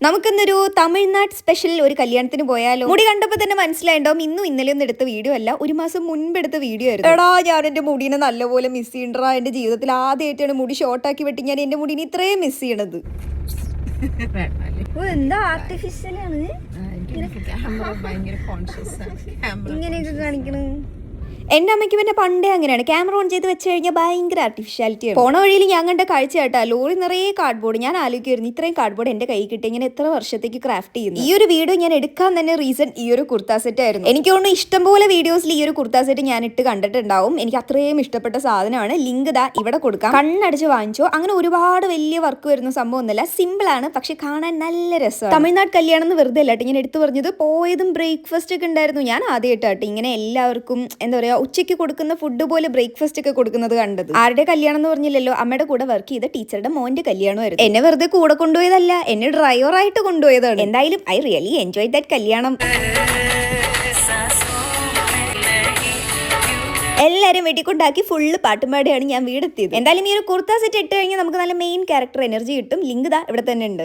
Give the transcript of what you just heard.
നമുക്കിന്നൊരു തമിഴ്നാട് സ്പെഷ്യൽ ഒരു കല്യാണത്തിന് പോയാലോ? മുടി കണ്ടപ്പോൾ തന്നെ മനസ്സിലായിണ്ടാവും ഇന്നും ഇന്നലെ ഒന്നും എടുത്ത വീഡിയോ അല്ല, ഒരു മാസം മുൻപ് എടുത്ത വീഡിയോ ആയിരുന്നു. എടാ, ഞാൻ എന്റെ മുടിനെ നല്ലപോലെ മിസ് ചെയ്യണ്ടാ. എന്റെ ജീവിതത്തിൽ ആദ്യമായിട്ടാണ് മുടി ഷോർട്ടാക്കി വെട്ടി ഞാൻ എന്റെ മുടിനെ ഇത്രയും മിസ് ചെയ്യണത്. എന്താ ആർട്ടിഫിഷ്യൽ ആണ് ഇങ്ങനെയൊക്കെ കാണിക്കണ. എന്റെ അമ്മയ്ക്ക് പിന്നെ പണ്ടേ അങ്ങനെയാണ്, ക്യാമറ ഓൺ ചെയ്ത് വെച്ച് കഴിഞ്ഞാൽ ഭയങ്കര ആർട്ടിഫിഷ്യാലിറ്റി ആണ്. പോണ വഴിയിൽ ഞാൻ കണ്ട കാഴ്ച കേട്ടാ, ലോറി നിറയെ കാർഡ്ബോർഡ്. ഞാൻ ആലോചിക്കുമായിരുന്നു ഇത്രയും കാർഡ്ബോർഡ് എന്റെ കൈ കിട്ടി ഇങ്ങനെ എത്ര വർഷത്തേക്ക് ക്രാഫ്റ്റ് ചെയ്യുന്നു. ഈ ഒരു വീഡിയോ ഞാൻ എടുക്കാൻ തന്നെ റീസൺ ഈ ഒരു കുർത്താ സെറ്റ് ആയിരുന്നു. എനിക്ക് തോന്നുന്നു ഇഷ്ടംപോലെ വീഡിയോസിൽ ഈ ഒരു കുർത്താ സെറ്റ് ഞാൻ ഇട്ട് കണ്ടിട്ടുണ്ടാവും. എനിക്ക് അത്രയും ഇഷ്ടപ്പെട്ട സാധനമാണ്. ലിങ്ക് ദാ ഇവിടെ കൊടുക്കാം, കണ്ണടിച്ച് വാങ്ങിച്ചോ. അങ്ങനെ ഒരുപാട് വലിയ വർക്ക് വരുന്ന സംഭവം ഒന്നുമല്ല, സിമ്പിൾ ആണ്, പക്ഷെ കാണാൻ നല്ല രസമാണ്. തമിഴ്നാട് കല്യാണം എന്ന് വെറുതെ അല്ലാട്ടെ ഞാൻ എടുത്തു പറഞ്ഞത്. പോയതും ബ്രേക്ക്ഫാസ്റ്റ് ഒക്കെ ഉണ്ടായിരുന്നു. ഞാൻ ആദ്യമായിട്ടാട്ടെ ഇങ്ങനെ എല്ലാവർക്കും എന്താ പറയാ ഉച്ചയ്ക്ക് കൊടുക്കുന്ന ഫുഡ് പോലെ ബ്രേക്ക്ഫാസ്റ്റ് ഒക്കെ കൊടുക്കുന്നത് കണ്ടത്. ആരുടെ കല്യാണം എന്ന് പറഞ്ഞില്ലല്ലോ, അമ്മയുടെ കൂടെ വർക്ക് ചെയ്ത ടീച്ചറുടെ മോന്റെ കല്യാണമായിരുന്നു. എന്നെ വെറുതെ കൂടെ കൊണ്ടുപോയതല്ല, എന്നെ ഡ്രൈവറായിട്ട് കൊണ്ടുപോയതാണ്. എന്തായാലും ഐ റിയലി എൻജോയ് ദാറ്റ് കല്യാണം. എല്ലാവരും വെട്ടിക്കൊണ്ടാക്കി ഫുള്ള് പാട്ടുപാടിയാണ് ഞാൻ വീടെത്തിയത്. എന്തായാലും ഈ ഒരു കുർത്താ സെറ്റ് ഇട്ട് കഴിഞ്ഞാൽ നമുക്ക് നല്ല മെയിൻ ക്യാരക്ടർ എനർജി കിട്ടും. ലിങ്ക് ദാ ഇവിടെ തന്നെ ഉണ്ട്.